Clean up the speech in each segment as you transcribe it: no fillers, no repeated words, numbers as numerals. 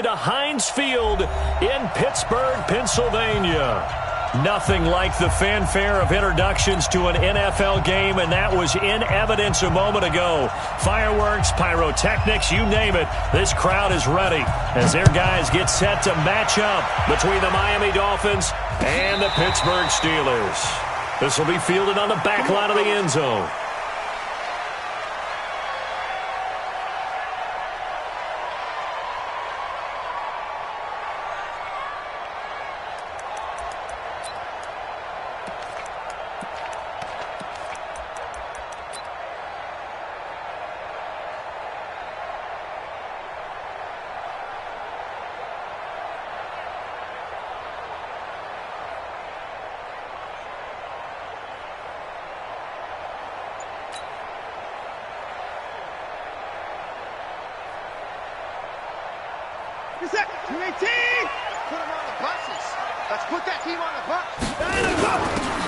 To Heinz Field in Pittsburgh, Pennsylvania. Nothing like the fanfare of introductions to an NFL game, and that was in evidence a moment ago. Fireworks, pyrotechnics, you name it. This crowd is ready as their guys get set to match up between the Miami Dolphins and the Pittsburgh Steelers. This will be fielded on the back line of the end zone.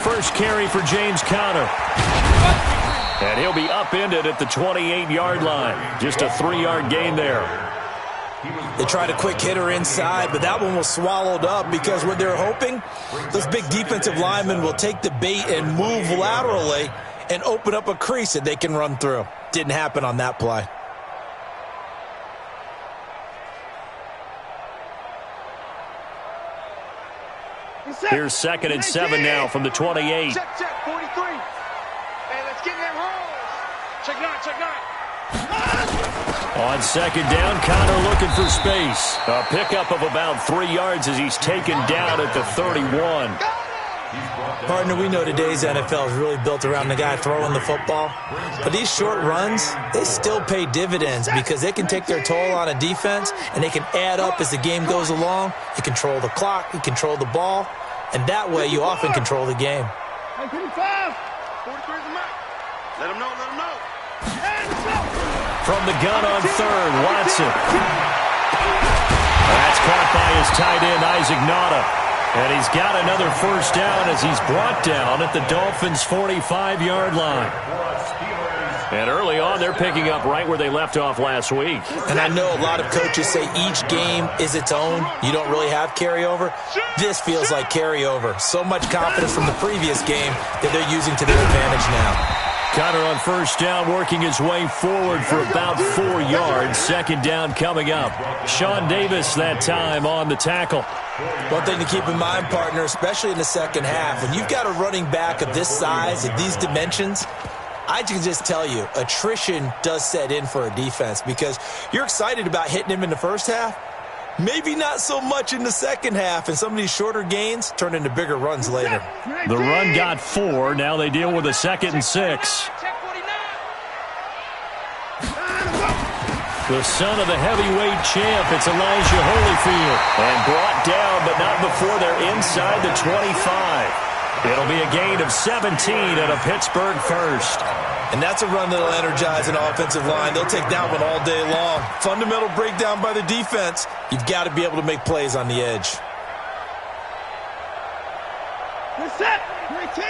First carry for James Conner. And he'll be upended at the 28-yard line. Just a 3-yard gain there. They tried a quick hitter inside, but that one was swallowed up because what they're hoping, those big defensive linemen will take the bait and move laterally and open up a crease that they can run through. Didn't happen on that play. Here's 2nd and 7 now from the 28. Check, 43. Hey, let's get in them holes. Check 9. On 2nd down, Conner looking for space. A pickup of about 3 yards as he's taken down at the 31. Partner, we know today's NFL is really built around the guy throwing the football. But these short runs, they still pay dividends because they can take their toll on a defense and they can add up as the game goes along. You control the clock, you control the ball, and that way you often control the game. 43 is the mark. Let him know. From the gun on 3rd, Watson. That's caught by his tight end, Isaac Nauta. And he's got another first down as he's brought down at the Dolphins' 45-yard line. And early on, they're picking up right where they left off last week. And I know a lot of coaches say each game is its own. You don't really have carryover. This feels like carryover. So much confidence from the previous game that they're using to their advantage now. Conner on first down, working his way forward for about 4 yards. 2nd down coming up. Sean Davis that time on the tackle. One thing to keep in mind, partner, especially in the second half, when you've got a running back of this size, of these dimensions, I can just tell you, attrition does set in for a defense because you're excited about hitting him in the first half. Maybe not so much in the second half, and some of these shorter gains turn into bigger runs later. The run got 4. Now they deal with a 2nd and 6. The son of the heavyweight champ, it's Elijah Holyfield. And brought down, but not before they're inside the 25. It'll be a gain of 17 at a Pittsburgh first. And that's a run that'll energize an offensive line. They'll take that one all day long. Fundamental breakdown by the defense. You've got to be able to make plays on the edge. We're set. 19.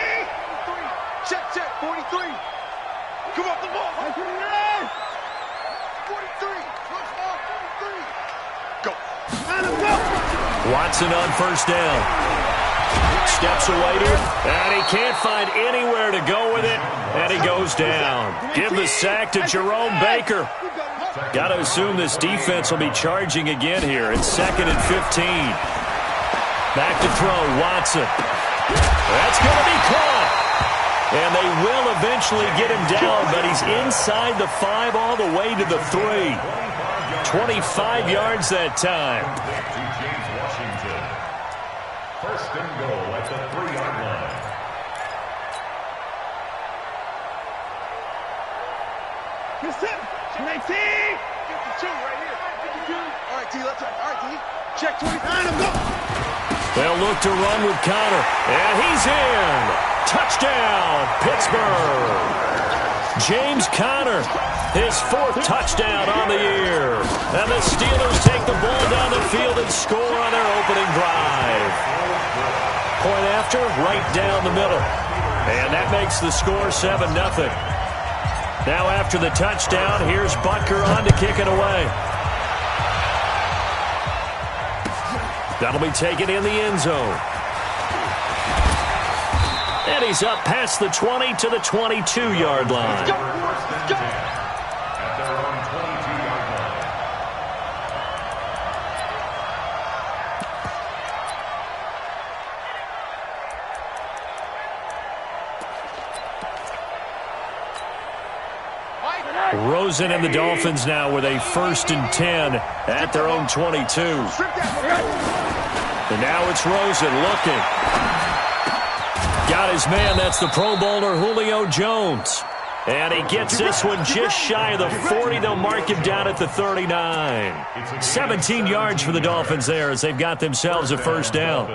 Check, 43. Come off the ball. 43. Go. Watson on first down. Steps away to it, and he can't find anywhere to go with it, and he goes down. Give the sack to Jerome Baker. Got to assume this defense will be charging again here. It's 2nd and 15. Back to throw, Watson. That's going to be caught. And they will eventually get him down, but he's inside the 5 all the way to the 3. 25 yards that time. First and goal at the 3-yard line. You're set. 19. 52 right here. 52. All right, T, left side. All right, T. Check 29 and go. They'll look to run with Conner. And he's in. Touchdown, Pittsburgh. James Conner, his 4th touchdown on the year. And the Steelers take the ball down the field and score on their opening drive. Point after, right down the middle. And that makes the score 7-0. Now after the touchdown, here's Butker on to kick it away. That'll be taken in the end zone. And he's up past the 20 to the 22-yard line. At their own 22-yard line. Rosen and the Dolphins now with a 1st and 10 at their own 22. And now it's Rosen looking. Got his man. That's the Pro Bowler Julio Jones. And he gets this one just shy of the 40. They'll mark him down at the 39. 17 yards for the Dolphins there as they've got themselves a 1st down.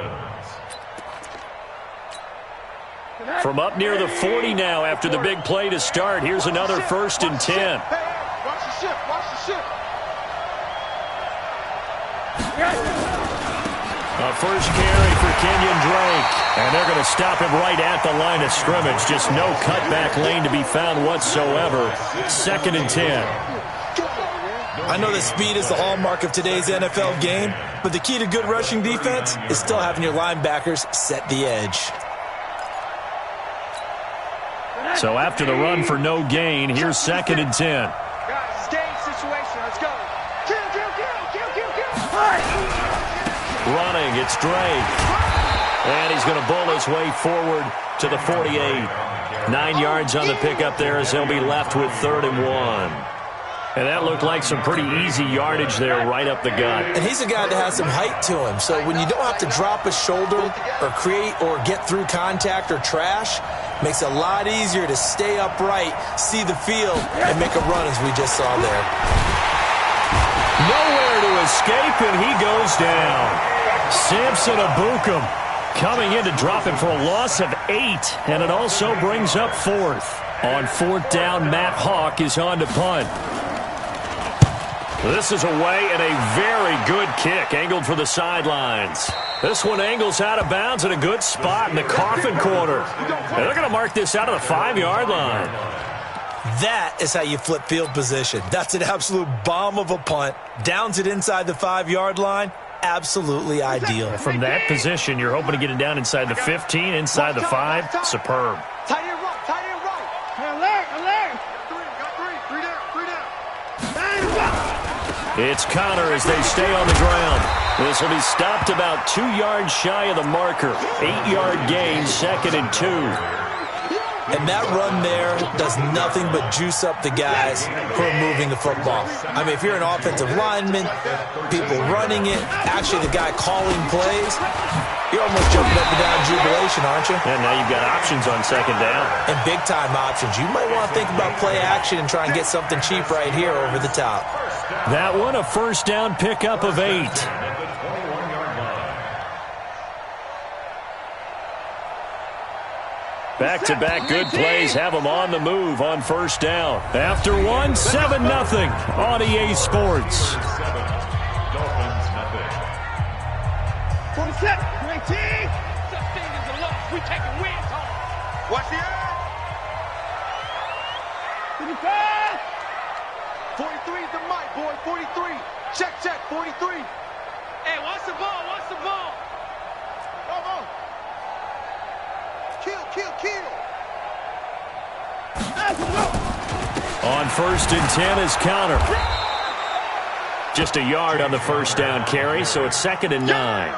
From up near the 40 now after the big play to start. Here's another 1st and 10. Watch the shift. Watch the shift. A first carry for Kenyon Drake. And they're going to stop him right at the line of scrimmage. Just no cutback lane to be found whatsoever. 2nd and 10. I know that speed is the hallmark of today's NFL game, but the key to good rushing defense is still having your linebackers set the edge. So after the run for no gain, here's 2nd and 10. Guys, game situation. Let's go. Kill. Running, it's Drake. And he's going to bull his way forward to the 48. 9 yards on the pickup there as they'll be left with 3rd and 1. And that looked like some pretty easy yardage there right up the gut. And he's a guy that has some height to him, so when you don't have to drop a shoulder or create or get through contact or trash, makes it a lot easier to stay upright, see the field, and make a run as we just saw there. Nowhere to escape, and he goes down. Samson Abukum coming in to drop him for a loss of 8, and it also brings up 4th. On 4th down, Matt Hawk is on to punt. This is away and a very good kick, angled for the sidelines. This one angles out of bounds in a good spot in the coffin corner. And they're going to mark this out of the 5-yard line. That is how you flip field position. That's an absolute bomb of a punt. Downs it inside the 5-yard line. Absolutely ideal. From that position, you're hoping to get it down inside the 15, inside the 5. Superb. Tight end right. Alert. Got three down. It's Connor as they stay on the ground. This will be stopped about 2 yards shy of the marker. 8-yard gain, 2nd and 2. And that run there does nothing but juice up the guys who are moving the football. I mean, if you're an offensive lineman, people running it, actually the guy calling plays, you're almost jumping up and down jubilation, aren't you? And now you've got options on 2nd down. And big-time options. You might want to think about play action and try and get something cheap right here over the top. That one, a 1st down pickup of 8. Back-to-back good plays have them on the move on 1st down. After one, 7-0 on EA Sports. 47, 19. Such thing as a loss. We taking wins home. Watch the air. 55. 43 is the mic, boy. 43. Check, 43. Hey, watch the ball. Come on. Kill. On 1st and 10 is Connor. Just a yard on the 1st down carry, so it's 2nd and 9.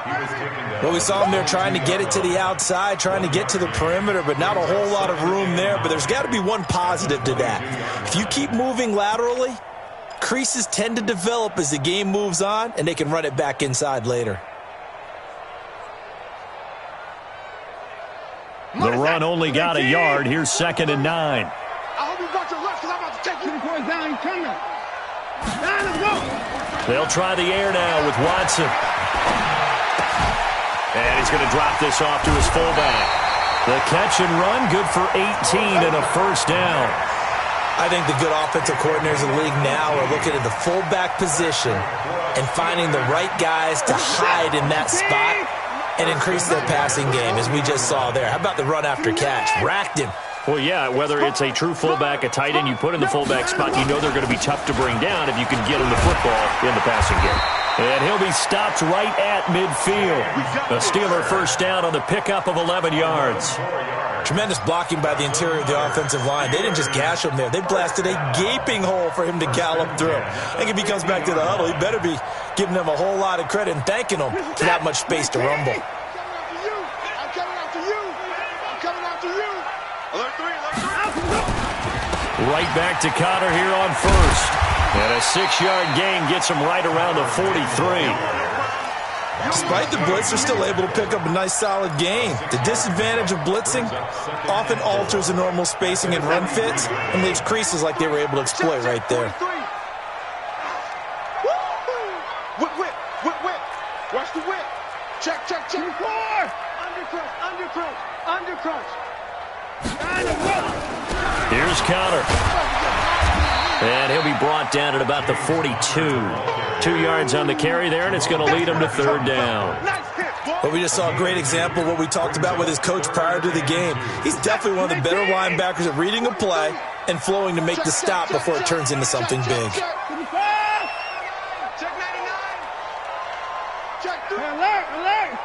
Well, we saw him there trying to get it to the outside, trying to get to the perimeter, but not a whole lot of room there. But there's got to be one positive to that. If you keep moving laterally, creases tend to develop as the game moves on, and they can run it back inside later. The run only got a yard. Here's 2nd and 9. I hope you got your left because I'm about to take you. Down, he's coming. Down, let's go. They'll try the air now with Watson. And he's going to drop this off to his fullback. The catch and run, good for 18 and a 1st down. I think the good offensive coordinators in the league now are looking at the fullback position and finding the right guys to hide in that spot and increase their passing game, as we just saw there. How about the run after catch? Racked him. Well, yeah, whether it's a true fullback, a tight end you put in the fullback spot, you know they're going to be tough to bring down if you can get them the football in the passing game. And he'll be stopped right at midfield. A Steeler first down on the pickup of 11 yards. Tremendous blocking by the interior of the offensive line. They didn't just gash him there. They blasted a gaping hole for him to gallop through. I think if he comes back to the huddle, he better be giving them a whole lot of credit and thanking them for that much space to rumble. I'm coming after you. I'm coming after you. Alert 3, alert 3. Right back to Connor here on first. And a 6-yard gain gets him right around the 43. Despite the blitz, they're still able to pick up a nice, solid gain. The disadvantage of blitzing often alters the normal spacing and run fits and leaves creases like they were able to exploit right there. Whip, whip, whip, whip. Watch the whip. Check, check, check. Undercrunch, undercrunch, undercrunch. Here's Connor. And he'll be brought down at about the 42. 2 yards on the carry there, and it's going to lead him to third down. But we just saw a great example of what we talked about with his coach prior to the game. He's definitely one of the better linebackers at reading a play and flowing to make the stop before it turns into something big. Check 99. Check 3. Alert, alert.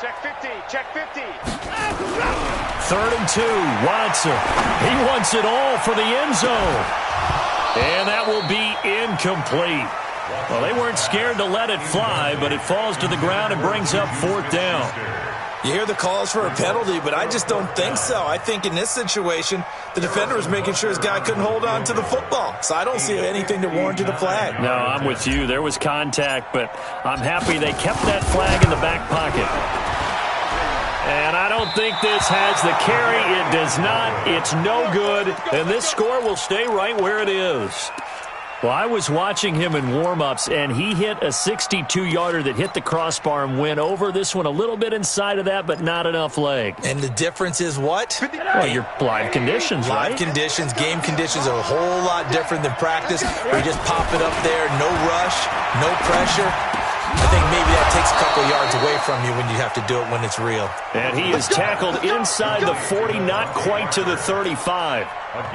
Check 50, check 50. 3rd and 2, Watson. He wants it all for the end zone. And that will be incomplete. Well, they weren't scared to let it fly, but it falls to the ground and brings up 4th down. You hear the calls for a penalty, but I just don't think so. I think in this situation, the defender was making sure his guy couldn't hold on to the football. So I don't see anything to warrant the flag. No, I'm with you. There was contact, but I'm happy they kept that flag in the back pocket. And I don't think this has the carry. It does not. It's no good. And this score will stay right where it is. Well, I was watching him in warm-ups, and he hit a 62-yarder that hit the crossbar and went over. This one a little bit inside of that, but not enough leg. And the difference is what? Well, your live conditions, right? Live conditions, game conditions are a whole lot different than practice. Where you just pop it up there, no rush, no pressure. I think maybe that takes a couple yards away from you when you have to do it when it's real. And he is tackled inside the 40, not quite to the 35.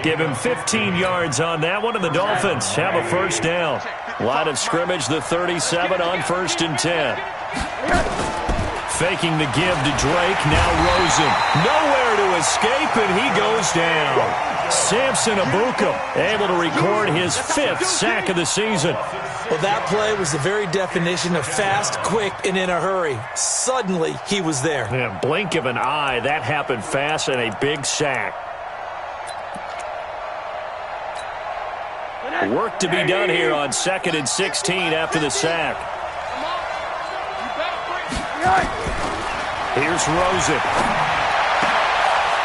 Give him 15 yards on that one, and the Dolphins have a first down. Line of scrimmage, the 37 on 1st and 10. Faking the give to Drake, now Rosen. Nowhere to escape, and he goes down. Samson Abuka able to record his 5th sack of the season. Well, that play was the very definition of fast, quick, and in a hurry. Suddenly, he was there. Yeah, blink of an eye, that happened fast, and a big sack. Work to be done here on 2nd and 16 after the sack. Here's Rosen.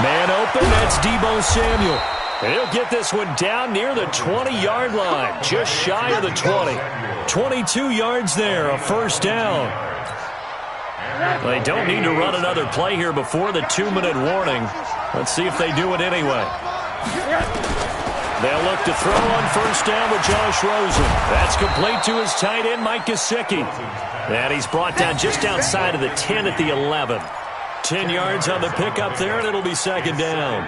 Man open, that's Deebo Samuel. He'll get this one down near the 20-yard line, just shy of the 20. 22 yards there, a first down. They don't need to run another play here before the 2-minute warning. Let's see if they do it anyway. They'll look to throw on first down with Josh Rosen. That's complete to his tight end, Mike Gesicki. And he's brought down just outside of the 10 at the 11. 10 yards on the pickup there, and it'll be 2nd down.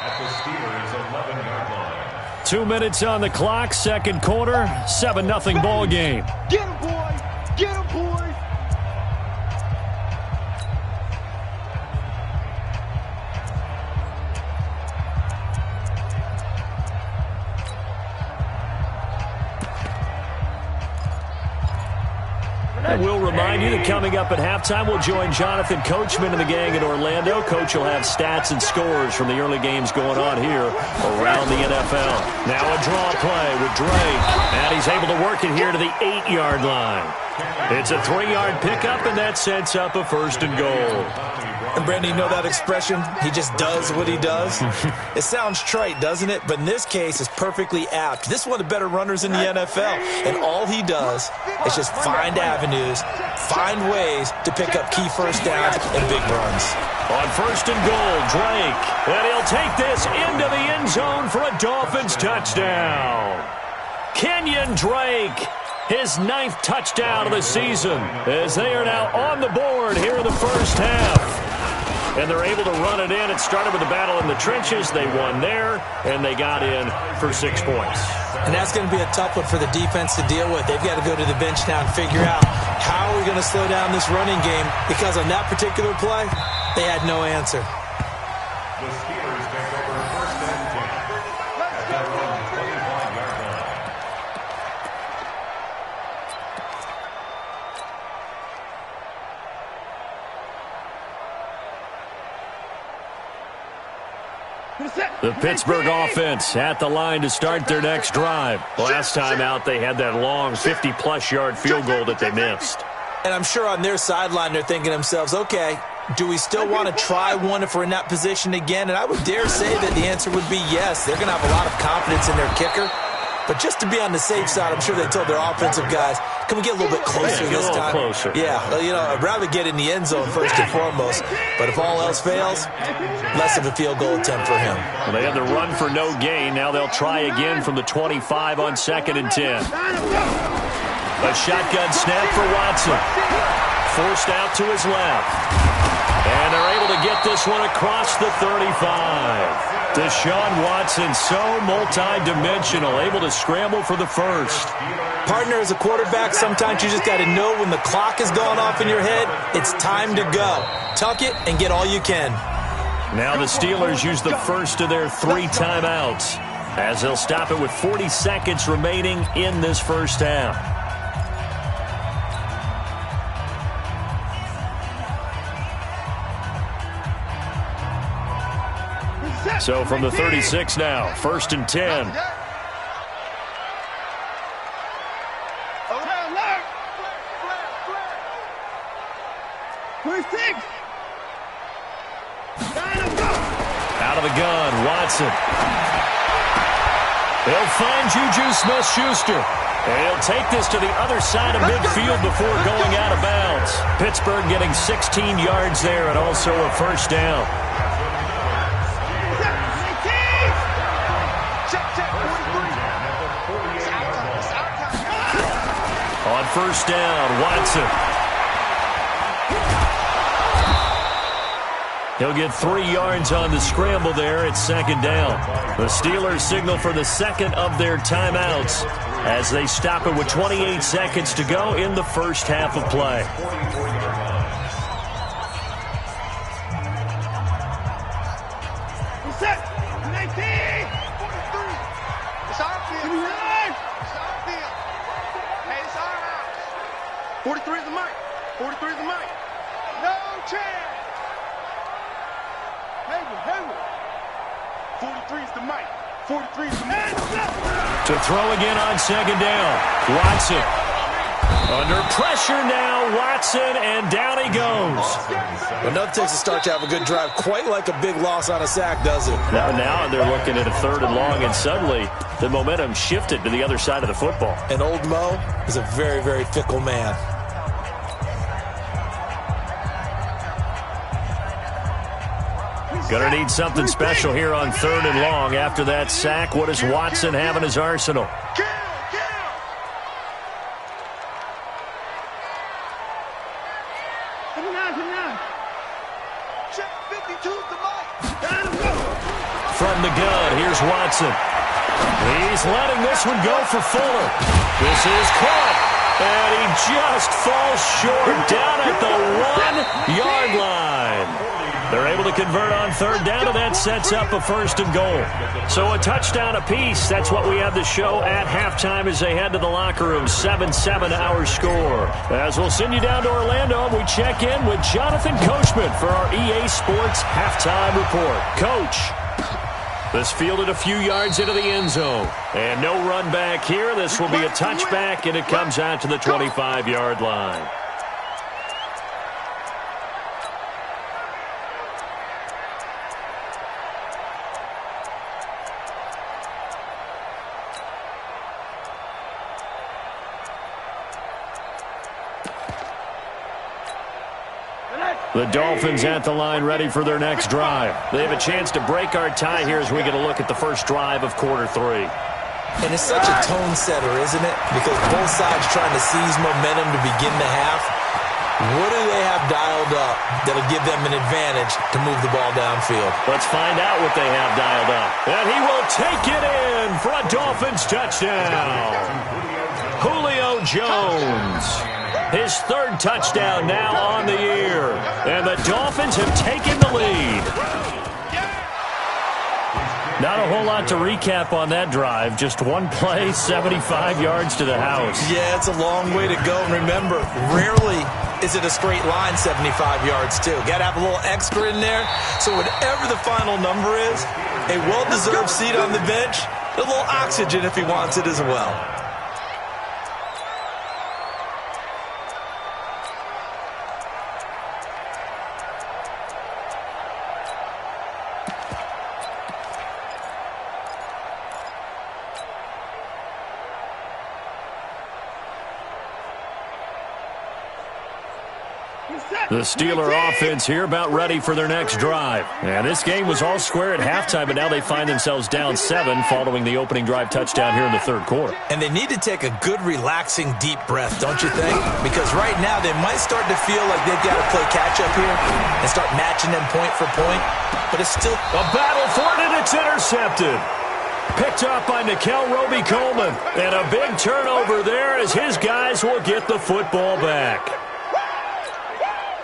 At the Steelers' 11-yard line. 2 minutes on the clock, 2nd quarter, 7-0 ball game. Get him, boy. Get him, boy. And we'll remind you that coming up at halftime, we'll join Jonathan Coachman and the gang in Orlando. Coach will have stats and scores from the early games going on here around the NFL. Now a draw play with Drake. And he's able to work it here to the 8-yard line. It's a 3-yard pickup, and that sets up a 1st and goal. And, Brandon, you know that expression? He just does what he does? It sounds trite, doesn't it? But in this case, it's perfectly apt. This is one of the better runners in the NFL. And all he does is just find avenues, find ways to pick up key first downs and big runs. On 1st and goal, Drake. And he'll take this into the end zone for a Dolphins touchdown. Kenyon Drake, his 9th touchdown of the season, as they are now on the board here in the first half. and they're able to run it in. It started with a battle in the trenches. They won there, and they got in for 6 points. And that's going to be a tough one for the defense to deal with. They've got to go to the bench now and figure out how are we going to slow down this running game, because on that particular play, they had no answer. The Steelers take over first and 10 at their own 25-yard line. The Pittsburgh offense at the line to start their next drive. Last time out, they had that long 50-plus yard field goal that they missed. And I'm sure on their sideline they're thinking to themselves, okay, do we still want to try one if we're in that position again? And I would dare say that the answer would be yes. They're going to have a lot of confidence in their kicker. But just to be on the safe side, I'm sure they told their offensive guys, can we get a little bit closer this time? Closer. Yeah, well, you know, I'd rather get in the end zone first and foremost. But if all else fails, less of a field goal attempt for him. Well, they had the run for no gain. Now they'll try again from the 25 on 2nd and 10. A shotgun snap for Watson. Forced out to his left. And they're able to get this one across the 35. Deshaun Watson, so multi-dimensional, able to scramble for the first. Partner, as a quarterback, sometimes you just got to know when the clock has gone off in your head, it's time to go. Tuck it and get all you can. Now the Steelers use the first of their 3 timeouts as they'll stop it with 40 seconds remaining in this first half. So from the 36 now, 1st and 10. Out of the gun, Watson. He'll find Juju Smith-Schuster. And he'll take this to the other side of midfield before going out of bounds. Pittsburgh getting 16 yards there and also a first down. On first down, Watson. He'll get 3 yards on the scramble there at 2nd down. The Steelers signal for the second of their timeouts as they stop it with 28 seconds to go in the first half of play. To throw again on 2nd down. Watson. Under pressure now, Watson, and down he goes. Well, nothing takes a start to have a good drive, quite like a big loss on a sack, does it? Now they're looking at a 3rd and long, and suddenly the momentum shifted to the other side of the football. And old Mo is a very, very fickle man. Gonna need something special here on 3rd and long. After that sack, what does Watson have in his arsenal? From the gun, here's Watson. He's letting this one go for Fuller. This is caught, and he just falls short down at the 1-yard line. They're able to convert on 3rd down, and that sets up a 1st and goal. So a touchdown apiece. That's what we have to show at halftime as they head to the locker room. 7-7 our score. As we'll send you down to Orlando, we check in with Jonathan Coachman for our EA Sports halftime report. Coach, this fielded a few yards into the end zone. And no run back here. This will be a touchback, and it comes out to the 25-yard line. The Dolphins at the line ready for their next drive. They have a chance to break our tie here as we get a look at the first drive of quarter 3. And it's such a tone setter, isn't it? Because both sides trying to seize momentum to begin the half. What do they have dialed up that'll give them an advantage to move the ball downfield? Let's find out what they have dialed up. And he will take it in for a Dolphins touchdown. Julio Jones. His third touchdown now on the year. And the Dolphins have taken the lead. Not a whole lot to recap on that drive. Just one play, 75 yards to the house. Yeah, it's a long way to go. And remember, rarely is it a straight line 75 yards, too. Got to have a little extra in there. So whatever the final number is, a well-deserved seat on the bench, a little oxygen if he wants it as well. The Steeler offense here about ready for their next drive. And this game was all square at halftime, but now they find themselves down 7 following the opening drive touchdown here in the third quarter. And they need to take a good, relaxing, deep breath, don't you think? Because right now they might start to feel like they've got to play catch-up here and start matching them point for point. But it's still a battle for it, and it's intercepted. Picked up by Nikel Roby-Coleman. And a big turnover there as his guys will get the football back.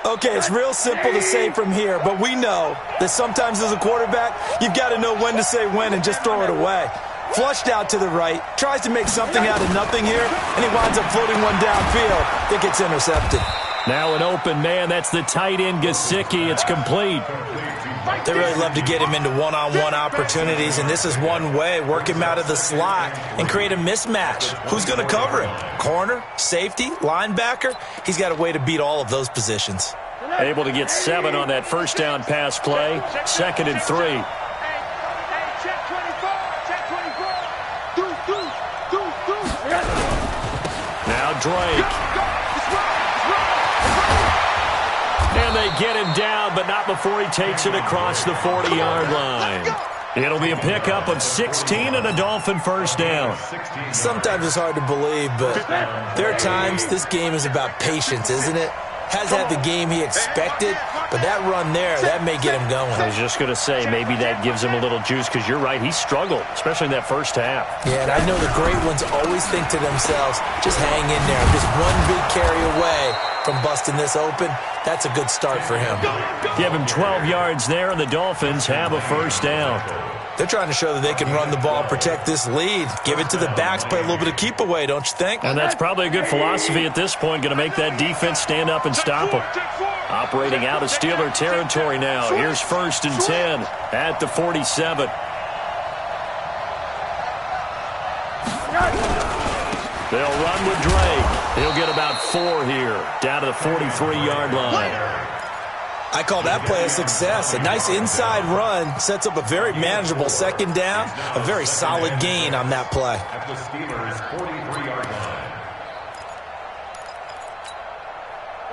Okay, it's real simple to say from here, but we know that sometimes as a quarterback, you've got to know when to say when and just throw it away. Flushed out to the right, tries to make something out of nothing here, and he winds up floating one downfield that gets intercepted. Now an open man, that's the tight end Gesicki. It's complete. They really love to get him into one-on-one opportunities, and this is one way. Work him out of the slot and create a mismatch. Who's going to cover him? Corner, safety, linebacker? He's got a way to beat all of those positions. Able to get 7 on that first down pass play. 2nd and 3. Now Drake. And they get him down, but not before he takes it across the 40-yard line. It'll be a pickup of 16 and a Dolphin first down. Sometimes it's hard to believe, but there are times this game is about patience, isn't it? Has had the game he expected, but that run there, that may get him going. I was just going to say, maybe that gives him a little juice, because you're right, he struggled, especially in that first half. Yeah, and I know the great ones always think to themselves, just hang in there. Just one big carry away from busting this open. That's a good start for him. Give him 12 yards there, and the Dolphins have a first down. They're trying to show that they can run the ball, protect this lead. Give it to the backs, play a little bit of keep away, don't you think? And that's probably a good philosophy at this point, going to make that defense stand up and stop them. Operating out of Steeler territory now. Here's 1st and 10 at the 47. They'll run with Drake. He'll get about 4 here, down to the 43-yard line. I call that play a success. A nice inside run sets up a very manageable 2nd down, a very solid gain on that play. At the Steelers' 43-yard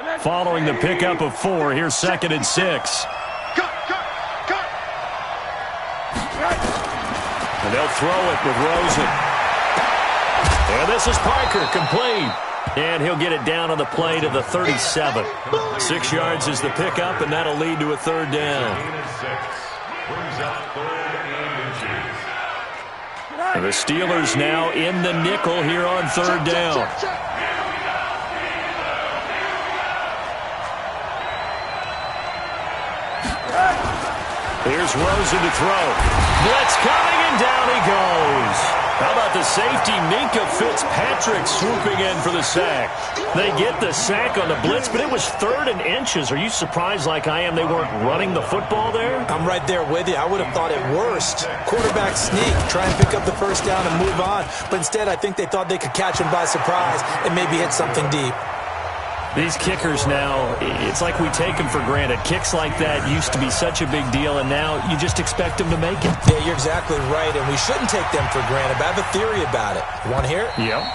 line. Following the pickup of 4, here's 2nd and 6. And they'll throw it with Rosen. And this is Parker, complete. And he'll get it down on the play to the 37. 6 yards is the pickup, and that'll lead to a 3rd down. And the Steelers now in the nickel here on 3rd down. Here's Rosen to throw. Blitz coming, and down he goes. How about the safety, Minka Fitzpatrick, swooping in for the sack? They get the sack on the blitz, but it was 3rd and inches. Are you surprised like I am they weren't running the football there? I'm right there with you. I would have thought it worst. Quarterback sneak, try and pick up the first down and move on. But instead, I think they thought they could catch him by surprise and maybe hit something deep. These kickers now, it's like we take them for granted. Kicks like that used to be such a big deal, and now you just expect them to make it. Yeah, you're exactly right, and we shouldn't take them for granted, but I have a theory about it. You want to hear it? Yep.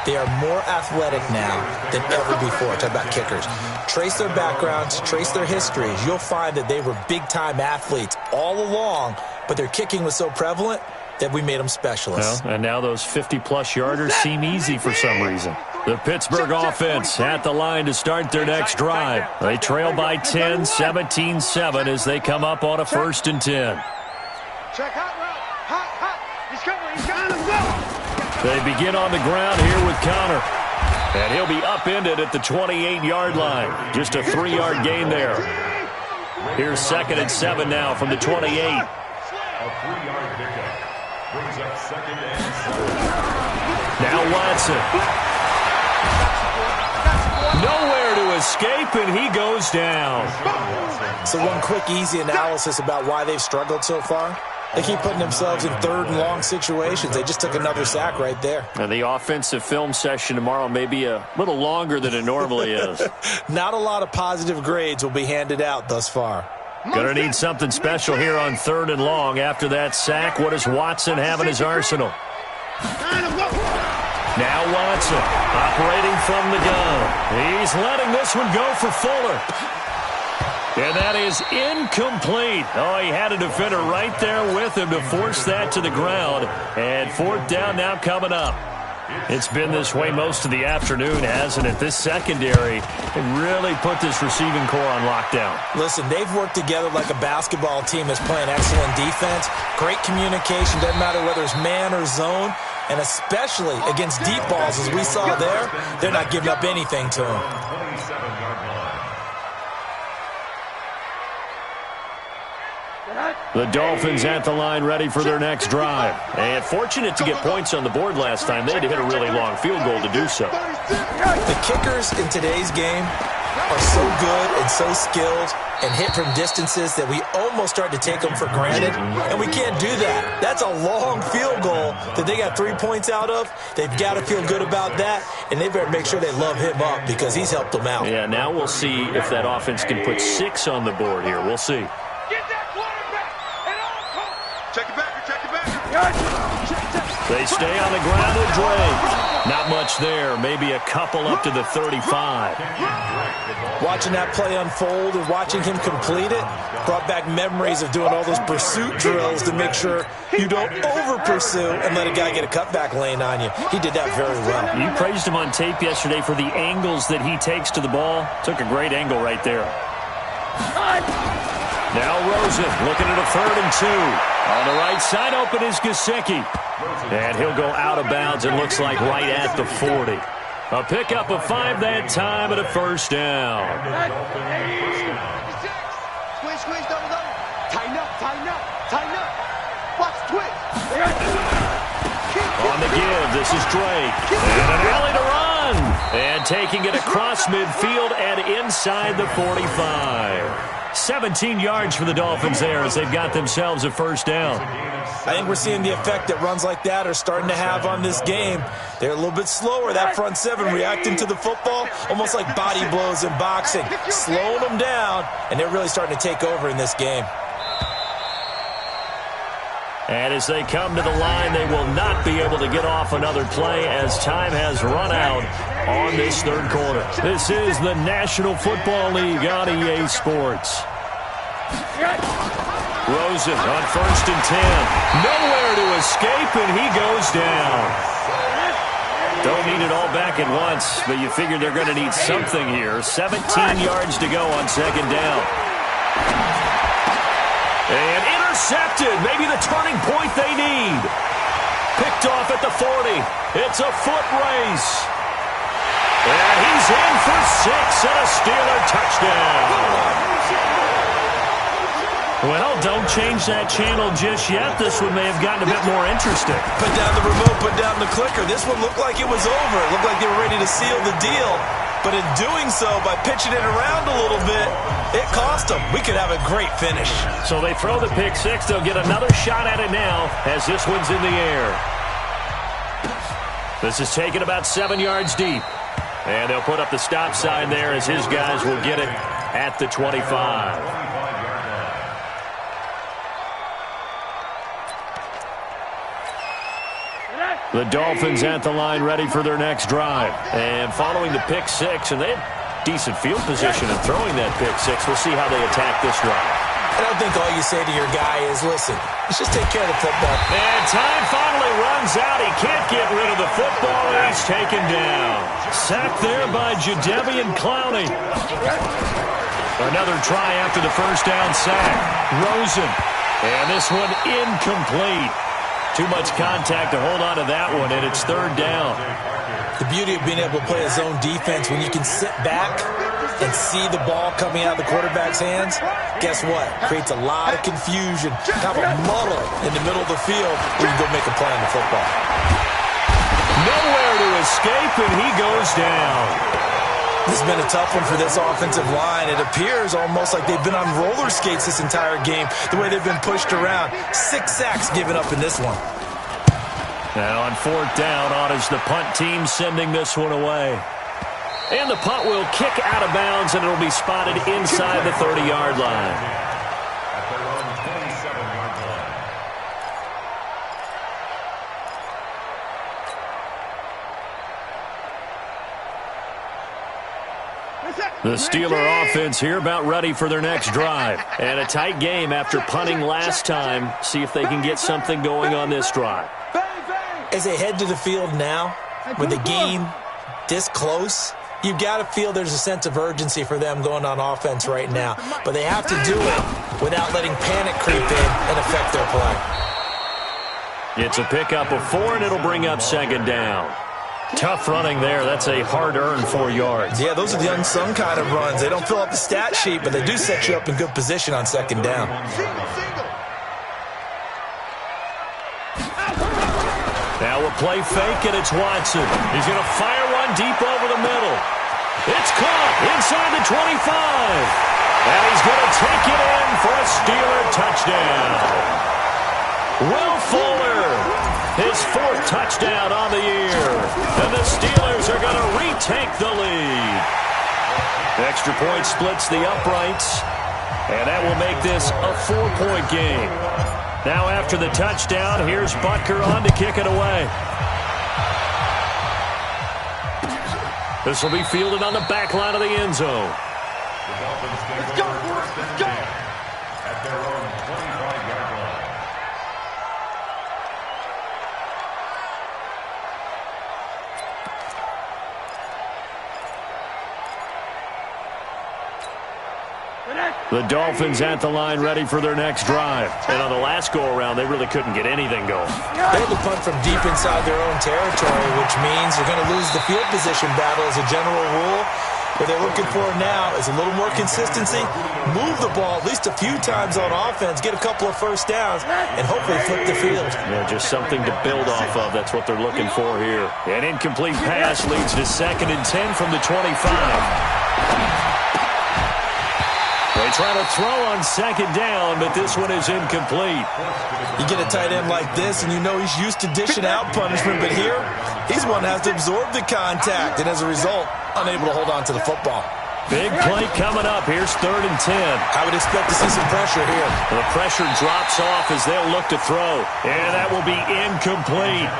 They are more athletic now than ever before. Talk about kickers. Trace their backgrounds, trace their histories. You'll find that they were big-time athletes all along, but their kicking was so prevalent that we made them specialists. Well, and now those 50-plus yarders seem easy for some reason. The Pittsburgh offense at the line to start their next drive. They trail by 10, 17-7 as they come up on a 1st and 10. Check hot route. Hot. He's coming. Let's go. They begin on the ground here with Connor. And he'll be upended at the 28-yard line. Just a 3-yard gain there. Here's 2nd and 7 now from the 28. A 3-yard pickup brings up 2nd and 7. Now Watson. Nowhere to escape, and he goes down. So one quick, easy analysis about why they've struggled so far. They keep putting themselves in 3rd and long situations. They just took another sack right there. And the offensive film session tomorrow may be a little longer than it normally is. Not a lot of positive grades will be handed out thus far. Gonna need something special here on 3rd and long. After that sack, what does Watson have in his arsenal? Now Watson, operating from the gun. He's letting this one go for Fuller. And that is incomplete. Oh, he had a defender right there with him to force that to the ground. And 4th down now coming up. It's been this way most of the afternoon, hasn't it? This secondary really put this receiving core on lockdown. Listen, they've worked together like a basketball team that's playing excellent defense. Great communication, doesn't matter whether it's man or zone. And especially against deep balls, as we saw there, they're not giving up anything to them. 27-yard line. The Dolphins at the line ready for their next drive. And fortunate to get points on the board last time. They had to hit a really long field goal to do so. The kickers in today's game are so good and so skilled and hit from distances that we almost start to take them for granted. And we can't do that. That's a long field goal that they got 3 points out of. They've got to feel good about that. And they better make sure they love him up because he's helped them out. Yeah, now we'll see if that offense can put 6 on the board here. We'll see. They stay on the ground with Drake. Not much there. Maybe a couple up to the 35. Watching that play unfold and watching him complete it brought back memories of doing all those pursuit drills to make sure you don't over-pursue and let a guy get a cutback lane on you. He did that very well. You praised him on tape yesterday for the angles that he takes to the ball. Took a great angle right there. Now Rosen looking at a 3rd and 2. On the right side, open is Gesicki. And he'll go out of bounds, it looks like right at the 40. A pickup of 5 that time and a 1st down. Squeeze, double. Tighten up. Watch, twist. On the give, this is Drake. And an alley to run. And taking it across midfield and inside the 45. 17 yards for the Dolphins there as they've got themselves a 1st down. I think we're seeing the effect that runs like that are starting to have on this game. They're a little bit slower, that front 7 reacting to the football, almost like body blows in boxing, slowing them down, and they're really starting to take over in this game. And as they come to the line, they will not be able to get off another play as time has run out on this 3rd quarter. This is the National Football League on EA Sports. Rosen on 1st and 10. Nowhere to escape, and he goes down. Don't need it all back at once, but you figure they're going to need something here. 17 yards to go on 2nd down. And intercepted. Maybe the turning point they need. Picked off at the 40. It's a foot race. And he's in for 6 and a Steeler touchdown. Well, don't change that channel just yet. This one may have gotten a bit more interesting. Put down the remote, put down the clicker. This one looked like it was over. It looked like they were ready to seal the deal. But in doing so, by pitching it around a little bit, it cost them. We could have a great finish. So they throw the pick 6. They'll get another shot at it now as this one's in the air. This is taken about 7 yards deep. And they'll put up the stop sign there as his guys will get it at the 25. The Dolphins at the line ready for their next drive. And following the pick 6, and they have decent field position in throwing that pick 6. We'll see how they attack this drive. I don't think all you say to your guy is, listen, let's just take care of the football. And time finally runs out. He can't get rid of the football, and he's taken down. Sacked there by Jadeveon Clowney. Another try after the first down sack. Rosen. And this one incomplete. Too much contact to hold on to that one, and it's third down. The beauty of being able to play a zone defense when you can sit back and see the ball coming out of the quarterback's hands, guess what? Creates a lot of confusion, kind of a muddle in the middle of the field where you go make a play on the football. Nowhere to escape, and he goes down. This has been a tough one for this offensive line. It appears almost like they've been on roller skates this entire game, the way they've been pushed around. 6 sacks given up in this one. Now on fourth down, on is the punt team sending this one away. And the punt will kick out of bounds, and it'll be spotted inside the 30-yard line. At their own 27-yard line. The Steeler offense here about ready for their next drive. And a tight game after punting last time. See if they can get something going on this drive. As they head to the field now, with the game this close, you've got to feel there's a sense of urgency for them going on offense right now. But they have to do it without letting panic creep in and affect their play. It's a pickup of 4, and it'll bring up second down. Tough running there. That's a hard-earned 4 yards. Yeah, those are the unsung kind of runs. They don't fill up the stat sheet, but they do set you up in good position on second down. Now a play fake, and it's Watson. He's going to fire one deep over the middle. It's caught inside the 25. And he's going to take it in for a Steeler touchdown. Will Fuller, his 4th touchdown on the year. And the Steelers are going to retake the lead. Extra point splits the uprights. And that will make this a 4-point game. Now after the touchdown, here's Butker on to kick it away. This will be fielded on the back line of the end zone. The Dolphins take over first and 10 at their own 25-yard line. The Dolphins at the line ready for their next drive. And on the last go-around, they really couldn't get anything going. They had to punt from deep inside their own territory, which means you're going to lose the field position battle as a general rule. What they're looking for now is a little more consistency, move the ball at least a few times on offense, get a couple of first downs, and hopefully flip the field. Yeah, just something to build off of. That's what they're looking for here. An incomplete pass leads to 2nd and 10 from the 25. They try to throw on second down, but this one is incomplete. You get a tight end like this, and you know he's used to dishing out punishment, but here, he's one that has to absorb the contact, and as a result, unable to hold on to the football. Big play coming up. Here's 3rd and 10. I would expect to see some pressure here. The pressure drops off as they'll look to throw, and that will be incomplete.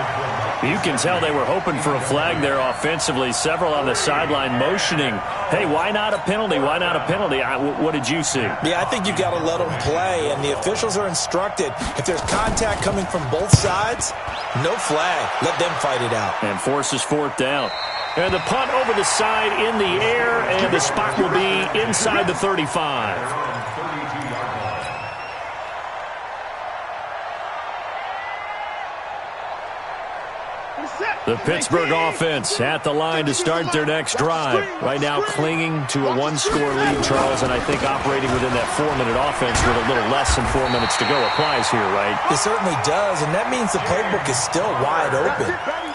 You can tell they were hoping for a flag there offensively. Several on the sideline motioning, hey, why not a penalty? Why not a penalty? What did you see? Yeah, I think you've got to let them play, and the officials are instructed. If there's contact coming from both sides, no flag. Let them fight it out. And forces 4th down. And the punt over the side in the air, and the spot will be inside the 35. The Pittsburgh offense at the line to start their next drive. Right now clinging to a 1-score lead, Charles, and I think operating within that 4-minute offense with a little less than 4 minutes to go applies here, right? It certainly does, and that means the playbook is still wide open.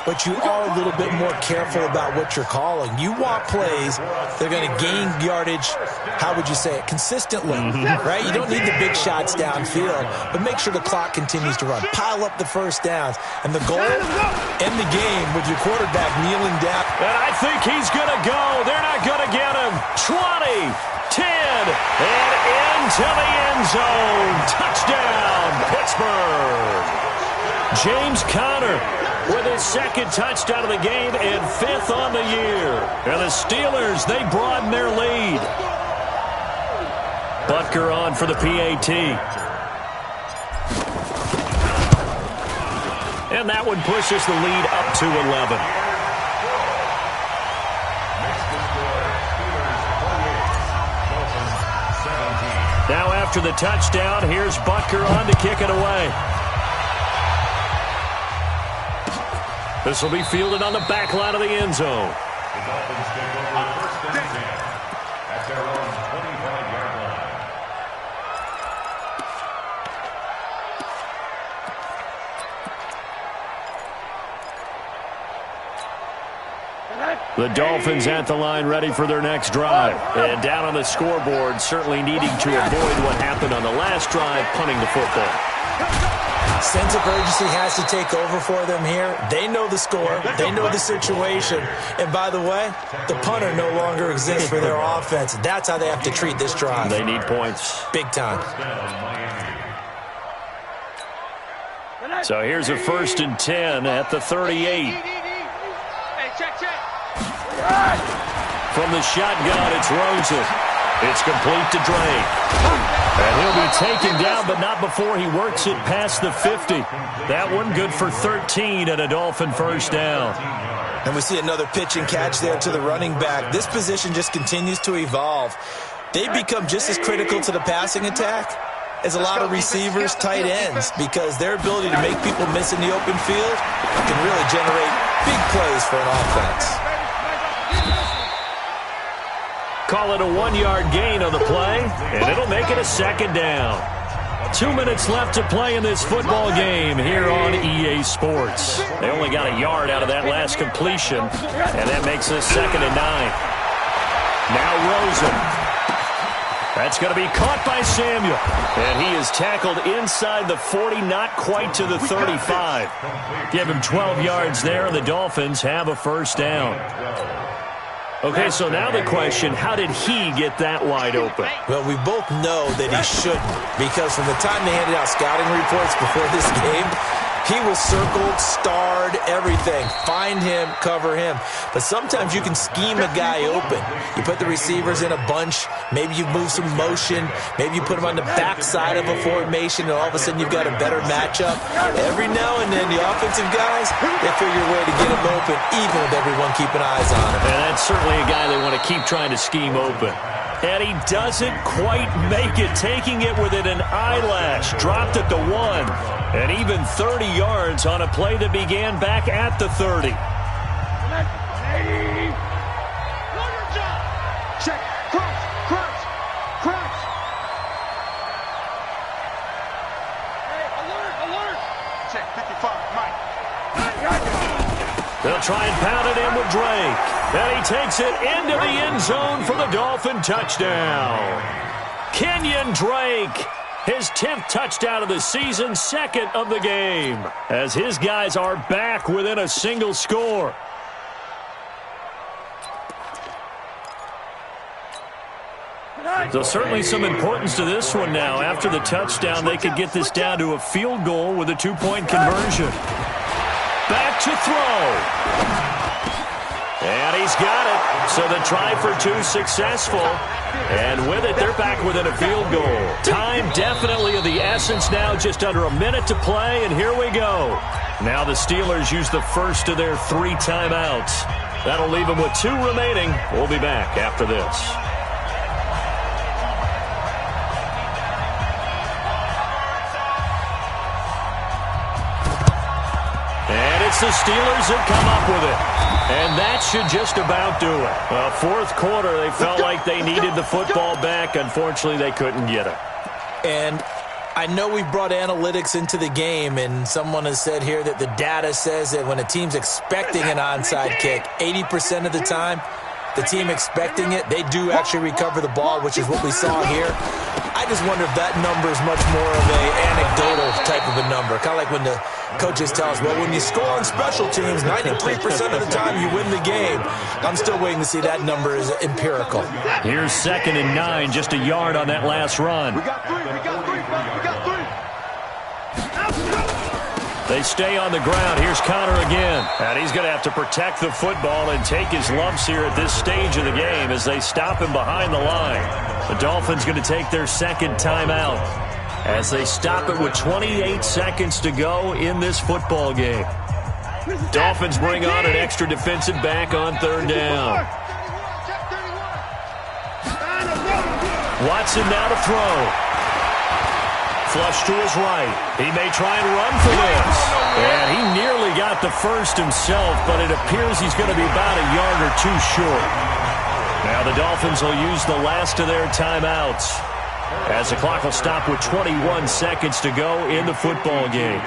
But you are a little bit more careful about what you're calling. You want plays that are going to gain yardage, how would you say it, consistently, right? You don't need the big shots downfield, but make sure the clock continues to run. Pile up the first downs. And the goal, end the game with your quarterback kneeling down. And I think he's going to go. They're not going to get him. 20, 10, and into the end zone. Touchdown, Pittsburgh. James Conner with his 2nd touchdown of the game and 5th on the year. And the Steelers, they broaden their lead. Butker on for the PAT. And that one pushes the lead up to 11. Now after the touchdown, here's Butker on to kick it away. This will be fielded on the back line of the end zone. The Dolphins take over first and 10 at their own 25-yard line. The Dolphins at the line ready for their next drive. And down on the scoreboard, certainly needing to avoid what happened on the last drive, punting the football. Sense of urgency has to take over for them here. They know the score. They know the situation. And by the way, the punter no longer exists for their offense. That's how they have to treat this drive. They need points. Big time. So here's a 1st and 10 at the 38. From the shotgun, it's Rosen. It's complete to Drake. And he'll be taken down, but not before he works it past the 50. That one good for 13 and a Dolphin first down. And we see another pitch and catch there to the running back. This position just continues to evolve. They become just as critical to the passing attack as a lot of receivers, tight ends, because their ability to make people miss in the open field can really generate big plays for an offense. Call it a 1-yard gain on the play, and it'll make it a 2nd down. 2 minutes left to play in this football game here on EA Sports. They only got a yard out of that last completion, and that makes it 2nd and 9. Now Rosen. That's going to be caught by Samuel. And he is tackled inside the 40, not quite to the 35. Give him 12 yards there, and the Dolphins have a first down. Okay, so now the question, how did he get that wide open? Well, we both know that he shouldn't, because from the time they handed out scouting reports before this game, he was circled, starred, everything. Find him, cover him. But sometimes you can scheme a guy open. You put the receivers in a bunch. Maybe you move some motion. Maybe you put them on the backside of a formation, and all of a sudden you've got a better matchup. Every now and then, the offensive guys, they figure a way to get him open, even with everyone keeping eyes on him. And that's certainly a guy they want to keep trying to scheme open. And he doesn't quite make it, taking it within an eyelash. Dropped at the 1. And even 30 yards on a play that began back at the 30. Check. Crouch. Hey, alert. Check, 55, Mike. They'll try and pound it in with Drake. And he takes it into the end zone for the Dolphin touchdown. Kenyon Drake, his 10th touchdown of the season, 2nd of the game, as his guys are back within a single score. So certainly some importance to this one now. After the touchdown, they could get this down to a field goal with a 2-point conversion. Back to throw. And he's got it. So the try for 2 successful. And with it, they're back within a field goal. Time definitely of the essence now. Just under a minute to play, and here we go. Now the Steelers use the first of their 3 timeouts. That'll leave them with 2 remaining. We'll be back after this. It's the Steelers that come up with it. And that should just about do it. Well, 4th quarter, they felt like they needed the football back. Unfortunately, they couldn't get it. And I know we brought analytics into the game, and someone has said here that the data says that when a team's expecting an onside kick, 80% of the time, the team expecting it, they do actually recover the ball, which is what we saw here. I just wonder if that number is much more of a anecdotal type of a number. Kind of like when the coaches tell us, well, when you score on special teams, 93% of the time you win the game. I'm still waiting to see that number is empirical. Here's 2nd and 9, just a yard on that last run. We got 3. They stay on the ground. Here's Connor again. And he's going to have to protect the football and take his lumps here at this stage of the game as they stop him behind the line. The Dolphins going to take their second timeout as they stop it with 28 seconds to go in this football game. Dolphins bring on an extra defensive back on third down. Watson now to throw. Flush to his right. He may try and run for this. And he nearly got the first himself, but it appears he's going to be about a yard or two short. Now the Dolphins will use the last of their timeouts as the clock will stop with 21 seconds to go in the football game.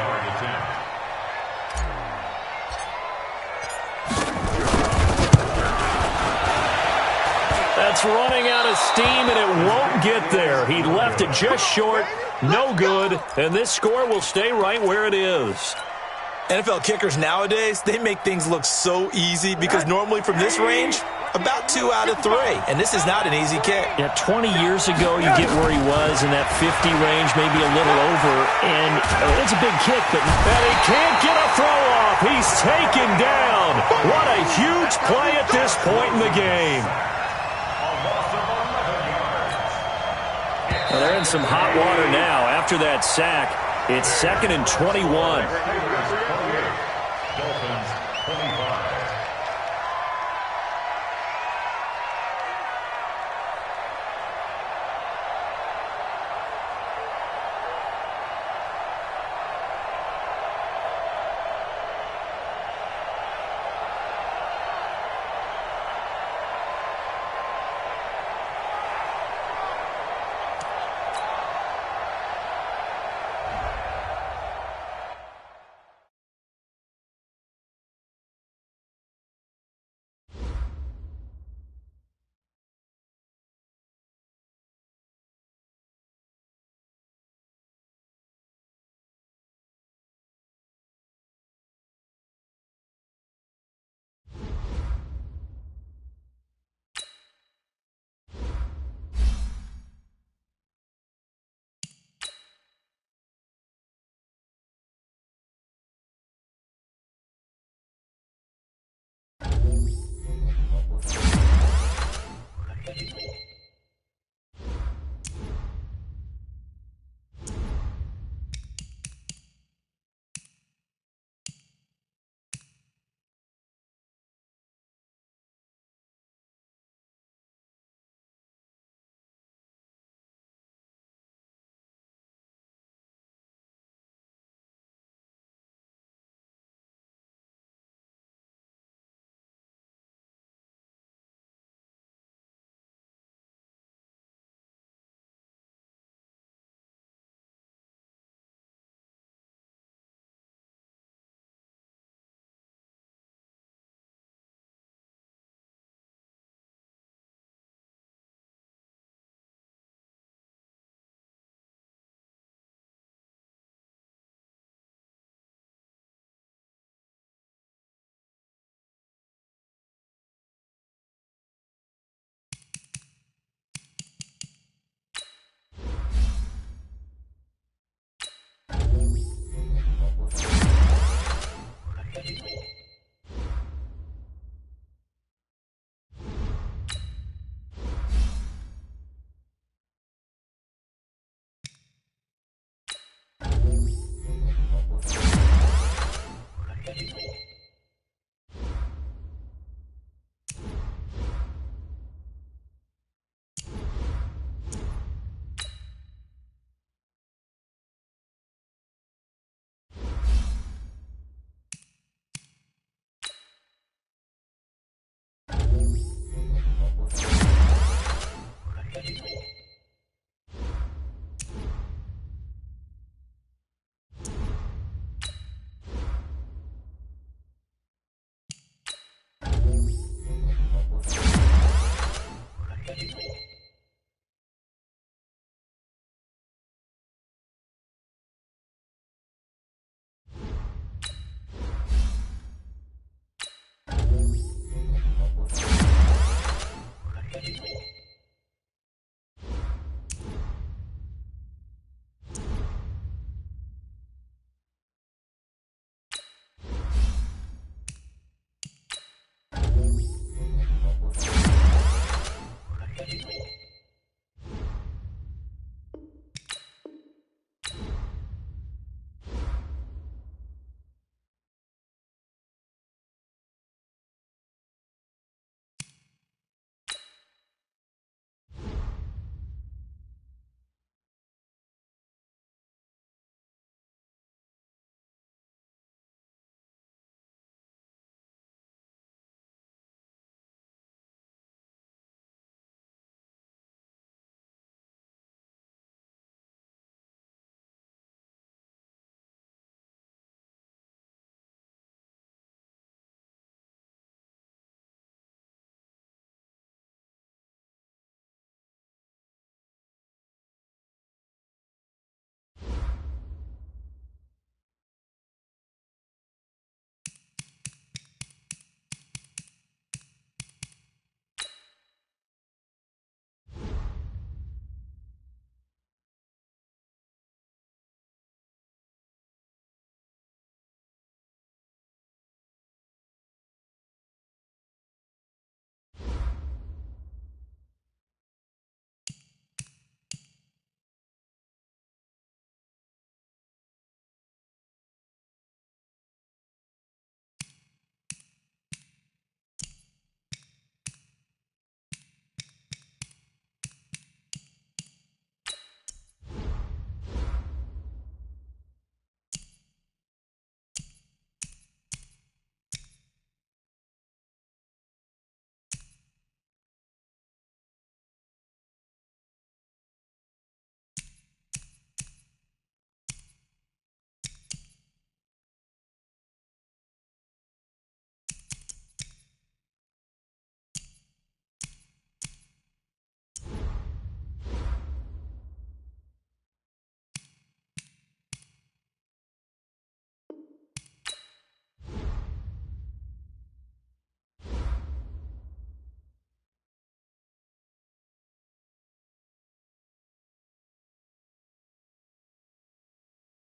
That's running out of steam, and it won't get there. He left it just short. No good, and this score will stay right where it is. NFL kickers nowadays, they make things look so easy because normally from this range, about 2 out of 3, and this is not an easy kick. Yeah, 20 years ago, you get where he was in that 50 range, maybe a little over, and it's a big kick, but he can't get a throw off. He's taken down. What a huge play at this point in the game. Well, they're in some hot water now. After that sack, it's 2nd and 21. Dolphins 25.